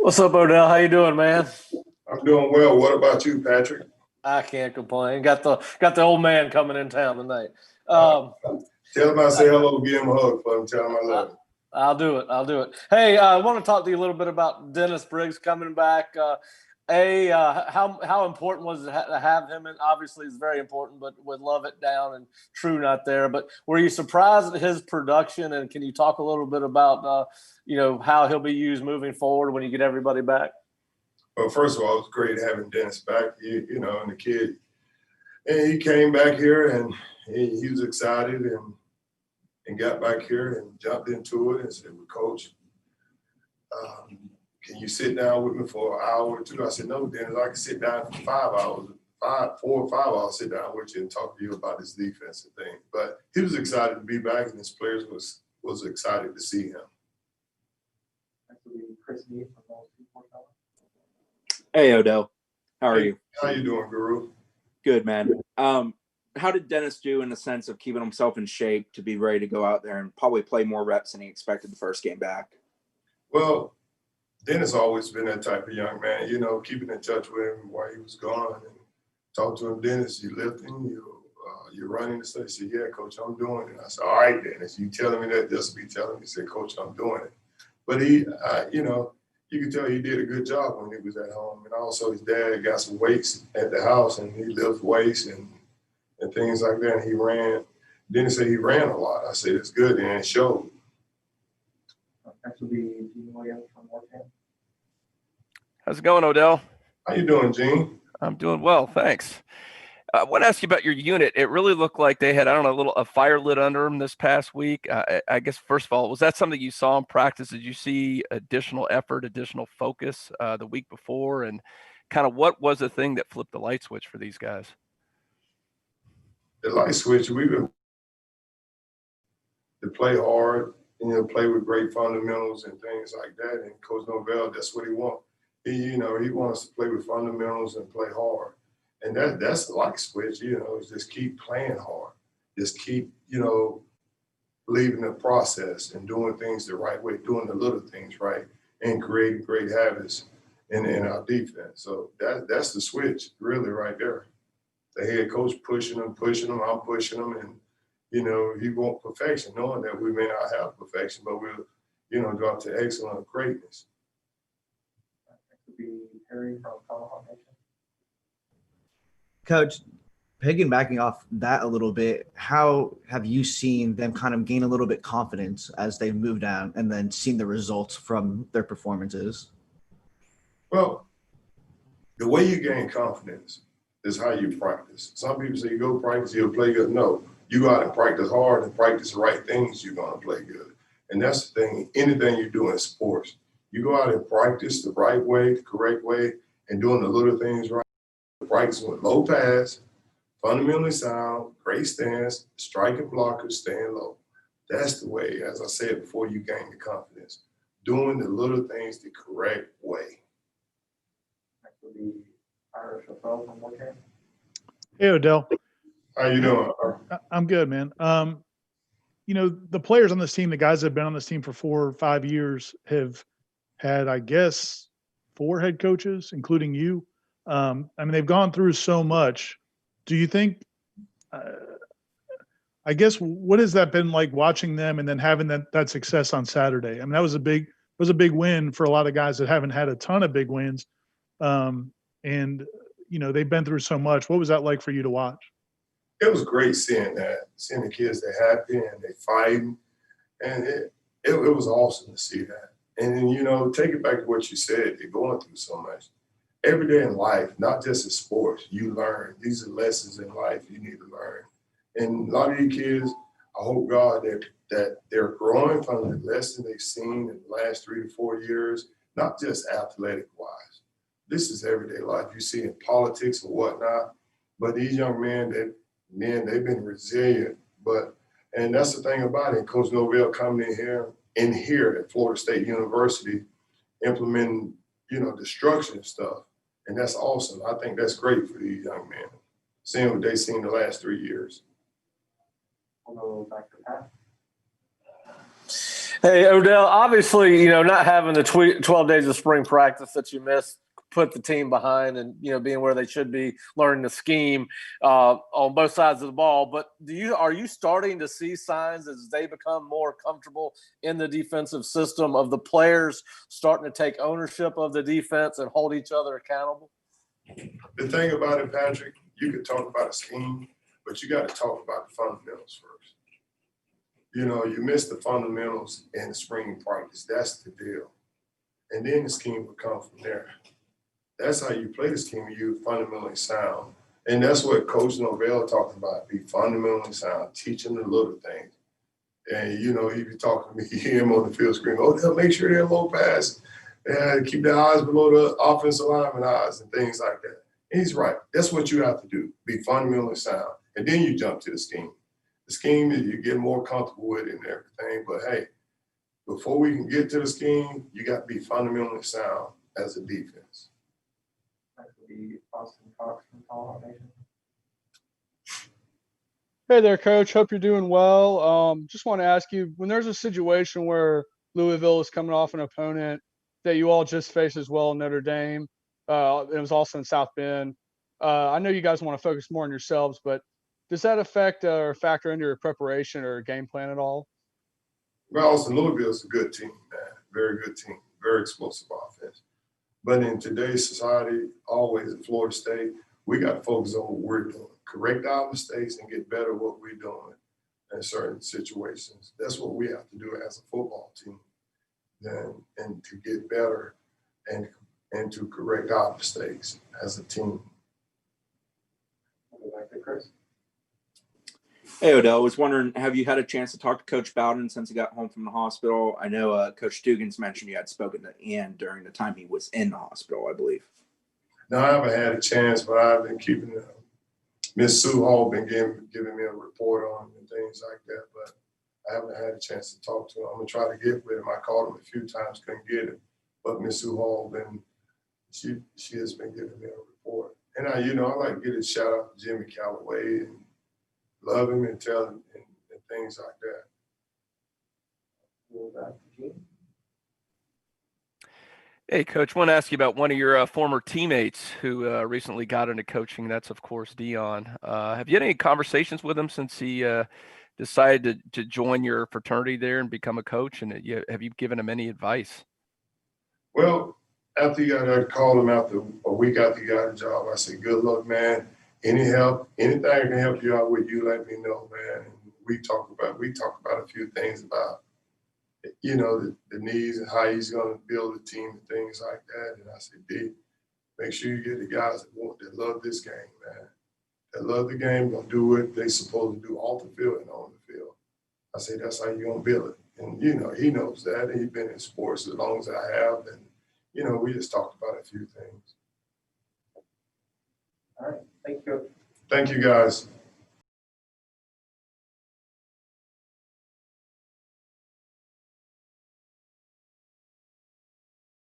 What's up, Odell? How you doing, man? I'm doing well. What about you, Patrick? I can't complain. Got the old man coming in town tonight. Uh, Tell him I say hello, give him a hug for him, tell him I love him. I'll do it. Hey, I want to talk to you a little bit about Dennis Briggs coming back. How important was it to have him? And obviously, it's very important. But with Lovett down and True not there, but were you surprised at his production? And can you talk a little bit about how he'll be used moving forward when you get everybody back? Well, first of all, it was great having Dennis back, and the kid. And he came back here and he was excited and got back here and jumped into it and said, well, Coach, can you sit down with me for an hour or two? I said, no, Dennis, I can sit down for 5 hours, 4 or 5 hours, sit down with you and talk to you about this defensive thing. But he was excited to be back and his players was excited to see him. Hey, Odell. How are you? How you doing, Guru? Good, man. How did Dennis do in the sense of keeping himself in shape to be ready to go out there and probably play more reps than he expected the first game back? Well, Dennis always been that type of young man, keeping in touch with him while he was gone and talk to him, Dennis, you lifting, you're running and stuff. He said, yeah, Coach, I'm doing it. I said, all right, Dennis, you telling me that just be telling me. He said, Coach, I'm doing it. But he, you can tell he did a good job when he was at home. And also his dad got some weights at the house and he lifted weights and things like that. And he ran. Dennis said he ran a lot. I said, it's good, and it showed. Next will be Gene Williams from Warchant. How's it going, Odell? How you doing, Gene? I'm doing well, thanks. I want to ask you about your unit. It really looked like they had, a fire lit under them this past week. I guess, first of all, was that something you saw in practice? Did you see additional effort, additional focus the week before? And kind of what was the thing that flipped the light switch for these guys? The light switch, we've been to play hard, play with great fundamentals and things like that. And Coach Norvell, that's what he wants. He wants to play with fundamentals and play hard. And that's the light switch, is just keep playing hard. Just keep, believing the process and doing things the right way, doing the little things right, and creating great habits in our defense. So that's the switch, really, right there. The head coach pushing them, I'm pushing them, and, he wants perfection, knowing that we may not have perfection, but we'll, drop to excellent greatness. That could be Harry from Tomahawk Nation. Coach, piggybacking off that a little bit, how have you seen them kind of gain a little bit confidence as they've moved down and then seen the results from their performances? Well, the way you gain confidence is how you practice. Some people say you go practice, you'll play good. No, you go out and practice hard and practice the right things, you're going to play good. And that's the thing, anything you do in sports, you go out and practice the right way, the correct way, and doing the little things right. Practicing with low pass, fundamentally sound, great stance, striking blockers, staying low. That's the way, as I said before, you gain the confidence. Doing the little things the correct way. Next will be Irish Novel from Warchant. Hey, Odell. How you doing? I'm good, man. The players on this team, the guys that have been on this team for 4 or 5 years have had, I guess, 4 head coaches, including you. They've gone through so much. Do you think, I guess, what has that been like watching them and then having that success on Saturday? That was a big win for a lot of guys that haven't had a ton of big wins. They've been through so much. What was that like for you to watch? It was great seeing the kids, they're happy and they fighting. And it was awesome to see that. And then, take it back to what you said, they're going through so much. Every day in life, not just in sports, you learn. These are lessons in life you need to learn. And a lot of these kids, I hope, God, that they're growing from the lesson they've seen in the last 3 to 4 years, not just athletic-wise. This is everyday life. You see in politics and whatnot. But these young men, they've been resilient. And that's the thing about it. Coach Novell coming in here at Florida State University, implementing, destruction stuff. And that's awesome. I think that's great for these young men, seeing what they've seen the last 3 years. We'll go back to Pat. Hey, Odell, obviously, not having the 12 days of spring practice that you missed put the team behind and, being where they should be, learning the scheme on both sides of the ball. But are you starting to see signs as they become more comfortable in the defensive system of the players starting to take ownership of the defense and hold each other accountable? The thing about it, Patrick, you could talk about a scheme, but you got to talk about the fundamentals first. You miss the fundamentals in the spring practice. That's the deal. And then the scheme will come from there. That's how you play the scheme. You fundamentally sound. And that's what Coach Norvell talked about, be fundamentally sound, teaching the little things. And, he'd be talking to me, him on the field screen, they'll make sure they're low pass. And keep their eyes below the offensive lineman eyes and things like that. And he's right. That's what you have to do, be fundamentally sound. And then you jump to the scheme. The scheme is you get more comfortable with it and everything. But, hey, before we can get to the scheme, you got to be fundamentally sound as a defense. That would be Austin Cox from Colorado Nation. Hey there, Coach. Hope you're doing well. Just want to ask you, when there's a situation where Louisville is coming off an opponent that you all just faced as well in Notre Dame, it was also in South Bend. I know you guys want to focus more on yourselves, but does that affect or factor into your preparation or game plan at all? Well, Austin, Louisville is a good team, man. Very good team. Very explosive offense. But in today's society, always in Florida State, we got to focus on what we're doing. Correct our mistakes and get better at what we're doing in certain situations. That's what we have to do as a football team. And to get better and to correct our mistakes as a team. Would you like to, Chris? Hey, Odell, I was wondering, have you had a chance to talk to Coach Bowden since he got home from the hospital? I know Coach Dugan's mentioned you had spoken to Ian during the time he was in the hospital, I believe. No, I haven't had a chance, but I've been keeping Miss Sue Hall been giving me a report on him and things like that, but I haven't had a chance to talk to him. I'm going to try to get with him. I called him a few times, couldn't get him, but Miss Sue Hall she has been giving me a report. And I like to get a shout out to Jimmy Callaway and love him and tell him and things like that. Hey, Coach, want to ask you about one of your former teammates who recently got into coaching. That's, of course, Deion. Have you had any conversations with him since he decided to join your fraternity there and become a coach? And have you given him any advice? Well, after I called him after a week after he got a job, I said, good luck, man. Any help, anything I can help you out with, you let me know, man. And we talked about a few things about, the needs and how he's going to build a team and things like that. And I said, D, make sure you get the guys that love this game, man. That love the game, going to do what they supposed to do off the field and on the field. I said, that's how you're going to build it. And, he knows that. And he's been in sports as long as I have. And, we just talked about a few things. All right. Thank you. Thank you, guys.